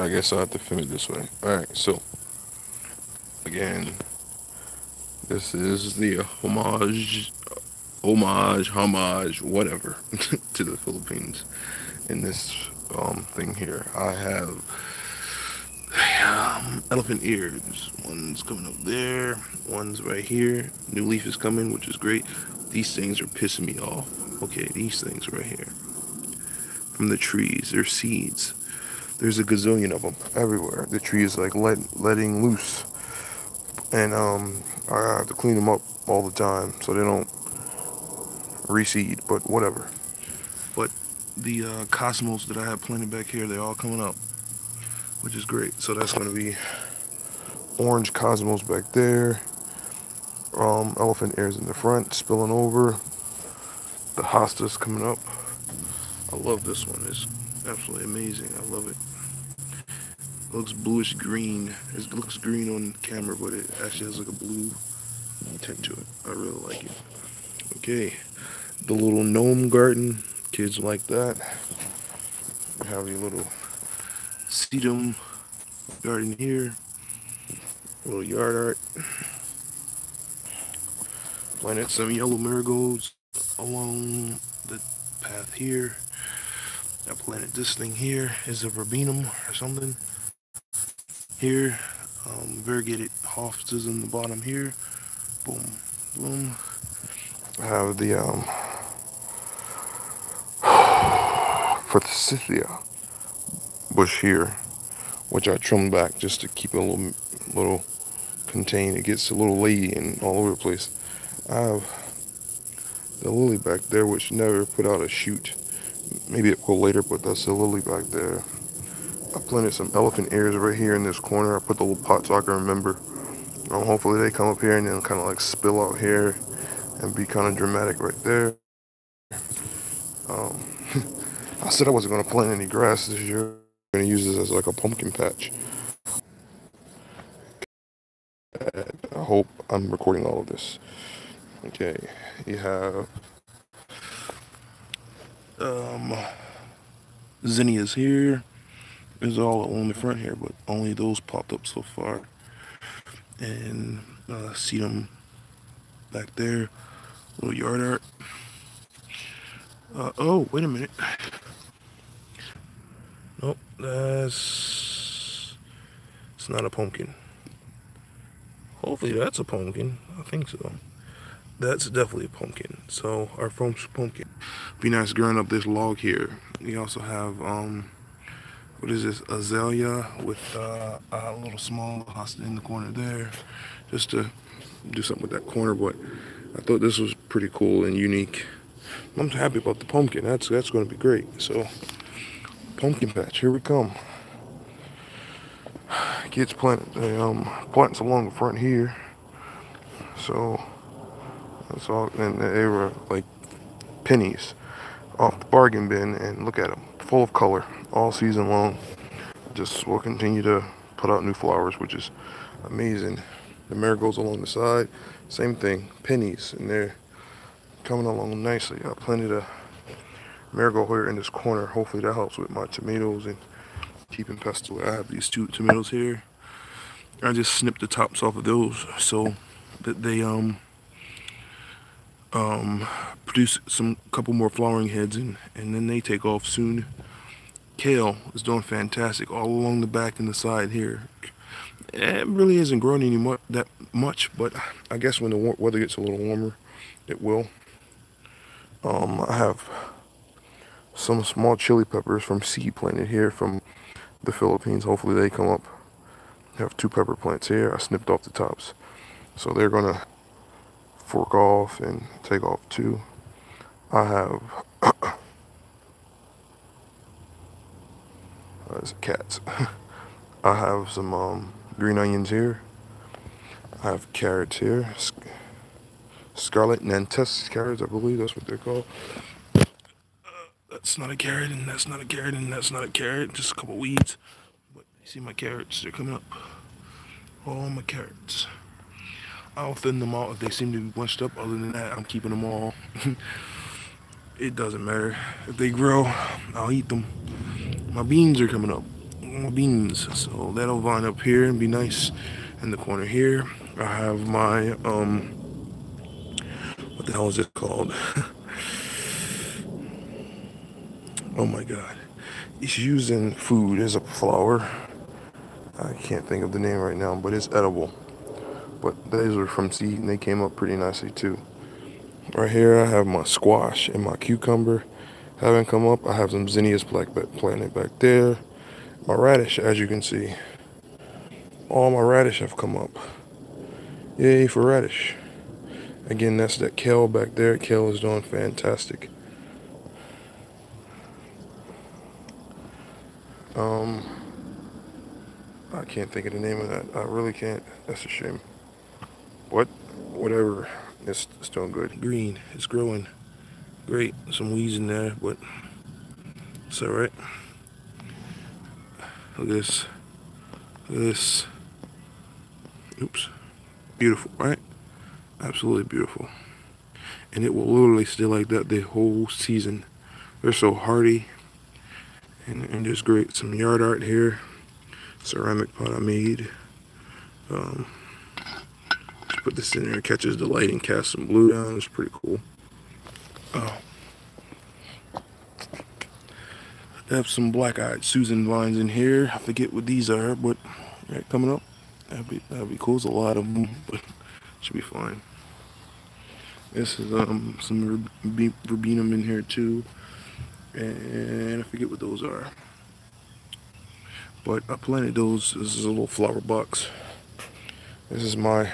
I guess I'll have to film it this way. Alright, so again, this is the homage, whatever, to the Philippines. In this thing here, I have elephant ears. One's coming up there, one's right here. New leaf is coming, which is great. These things are pissing me off. Okay, these things right here. From the trees, they're seeds. There's a gazillion of them everywhere. The tree is like letting loose, and I have to clean them up all the time so they don't reseed. But whatever. But the cosmos that I have planted back here, they're all coming up, which is great. So that's going to be orange cosmos back there. Elephant ears in the front, spilling over. The hostas coming up. I love this one. It's absolutely amazing. I love it. It looks bluish green. It looks green on camera, but it actually has like a blue tint to it. I really like it. Okay, the little gnome garden. Kids like that. We have a little sedum garden here. A little yard art. Planted some yellow marigolds along the path here. I planted this thing here. Is a verbena or something. Here, variegated hostas in the bottom here. Boom, boom. I have the forsythia bush here, which I trimmed back just to keep it a little contained. It gets a little lady and all over the place. I have the lily back there, which never put out a shoot. Maybe it will later, but that's the lily back there. I planted some elephant ears right here in this corner. I put the little pot so I can remember. Hopefully they come up here and then kind of like spill out here and be kind of dramatic right there. I said I wasn't going to plant any grass this year. I'm going to use this as like a pumpkin patch. I hope I'm recording all of this. Okay, you have zinnias here. Is all along the front here, but only those popped up so far. And sedum back there, little yard art. Oh, wait a minute. Nope, it's not a pumpkin. Hopefully that's a pumpkin. I think so. That's definitely a pumpkin. So our first pumpkin. Be nice growing up this log here. We also have what is this, azalea with a little small hosta in the corner there, just to do something with that corner. But I thought this was pretty cool and unique. I'm happy about the pumpkin. That's going to be great. So pumpkin patch, here we come. Kids planted plants along the front here. So that's all, and they were like pennies off the bargain bin, and look at them, full of color all season long. Just will continue to put out new flowers, which is amazing. The marigolds along the side, same thing, pennies, and they're coming along nicely. I planted a marigold here in this corner. Hopefully that helps with my tomatoes and keeping pests away. I have these 2 tomatoes here. I just snipped the tops off of those so that they produce some couple more flowering heads, and then they take off soon. Kale is doing fantastic all along the back and the side here. It really isn't growing anymore that much, but I guess when the weather gets a little warmer, it will. I have some small chili peppers from seed planted here from the Philippines. Hopefully they come up. I have 2 pepper plants here. I snipped off the tops, so they're gonna fork off and take off too. I have there's cats. I have some green onions here. I have carrots here. Scarlet Nantes carrots, I believe that's what they're called. That's not a carrot, and that's not a carrot, and that's not a carrot. Just a couple weeds. But you see my carrots, they're coming up. All my carrots. I'll thin them out if they seem to be bunched up. Other than that, I'm keeping them all. It doesn't matter. If they grow, I'll eat them. My beans are coming up. beans. So that'll vine up here and be nice. In the corner here, I have my what the hell is it called? Oh my god. It's used in food as a flower. I can't think of the name right now, but it's edible. But those are from seed and they came up pretty nicely too. Right here I have my squash and my cucumber. Haven't come up. I have some zinnias planted back there. My radish, as you can see. All my radish have come up. Yay for radish. Again, that's that kale back there. Kale is doing fantastic. I can't think of the name of that. I really can't. That's a shame. Whatever. It's doing good. Green. It's growing. Great. Some weeds in there, but it's alright. Look at this. Look at this. Oops. Beautiful, right? Absolutely beautiful. And it will literally stay like that the whole season. They're so hardy and just great. Some yard art here. Ceramic pot I made. Just put this in there, catches the light and casts some blue down. It's pretty cool. Oh. I have some black-eyed Susan vines in here. I forget what these are, but right, coming up. That'd be cool. There's a lot of them, but should be fine. This is some verbena in here too, and I forget what those are. But I planted those. This is a little flower box. This is my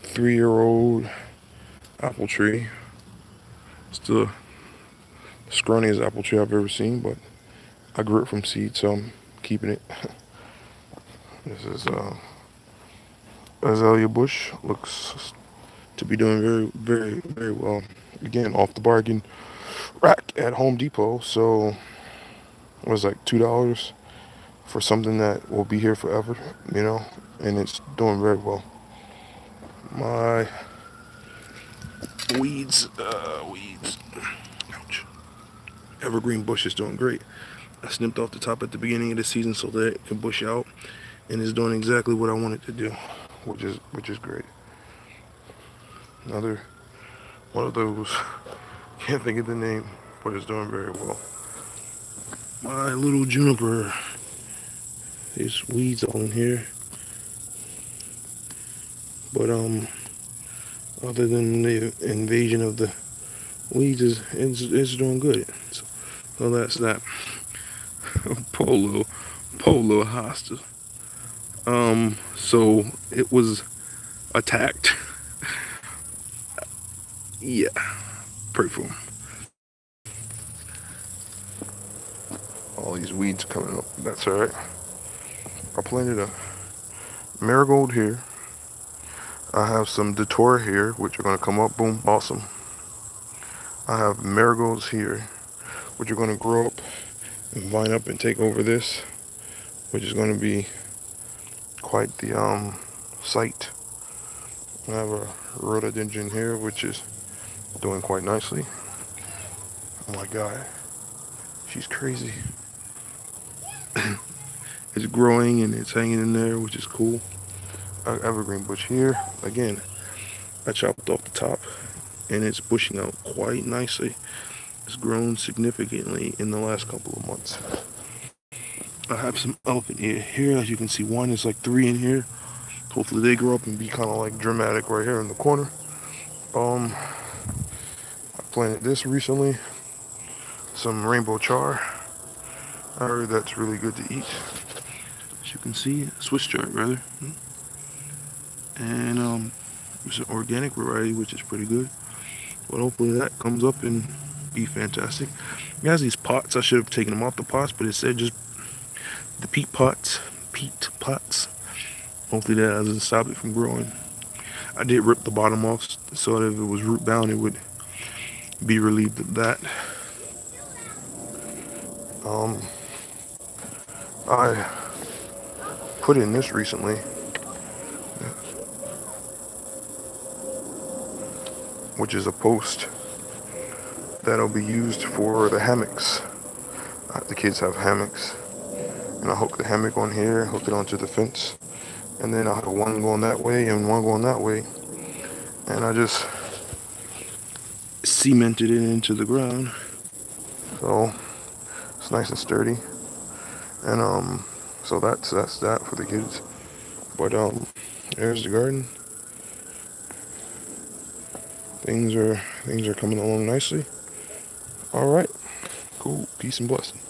3-year-old apple tree. It's the scrawniest apple tree I've ever seen, but I grew it from seed, so I'm keeping it. This is azalea bush. Looks to be doing very well. Again, off the bargain rack at Home Depot. So it was like $2 for something that will be here forever, you know, and it's doing very well. My weeds, ouch. Evergreen bush is doing great. I snipped off the top at the beginning of the season so that it can bush out, and it's doing exactly what I want it to do, which is great. Another one of those, can't think of the name, but it's doing very well. My little juniper. There's weeds all in here, but other than the invasion of the weeds, it's doing good. So that's that. Polo hosta. So it was attacked. Yeah, pray for him. All these weeds coming up. That's all right. I planted a marigold here. I have some datura here, which are going to come up. Boom, awesome. I have marigolds here, which are going to grow up and vine up and take over this, which is going to be quite the sight. I have a rhododendron here, which is doing quite nicely. Oh my god, she's crazy. It's growing and it's hanging in there, which is cool. Evergreen bush here. Again, I chopped off the top and it's bushing out quite nicely. It's grown significantly in the last couple of months. I have some elephant ear here. As you can see, one is like 3 in here. Hopefully they grow up and be kind of like dramatic right here in the corner. I planted this recently. Some rainbow char. I heard that's really good to eat. As you can see, Swiss chard rather. And it's an organic variety, which is pretty good. But hopefully that comes up and be fantastic. It has these pots. I should have taken them off the pots, but it said just the peat pots. Hopefully that doesn't stop it from growing. I did rip the bottom off so that if it was root bound, it would be relieved of that. I put in this recently, which is a post that'll be used for the hammocks. The kids have hammocks, And I hooked the hammock on here, hooked it onto the fence. And then I had one going that way and one going that way. And I just cemented it into the ground. So it's nice and sturdy. And so that's that for the kids. But there's the garden. Things are coming along nicely. All right. Cool. Peace and blessing.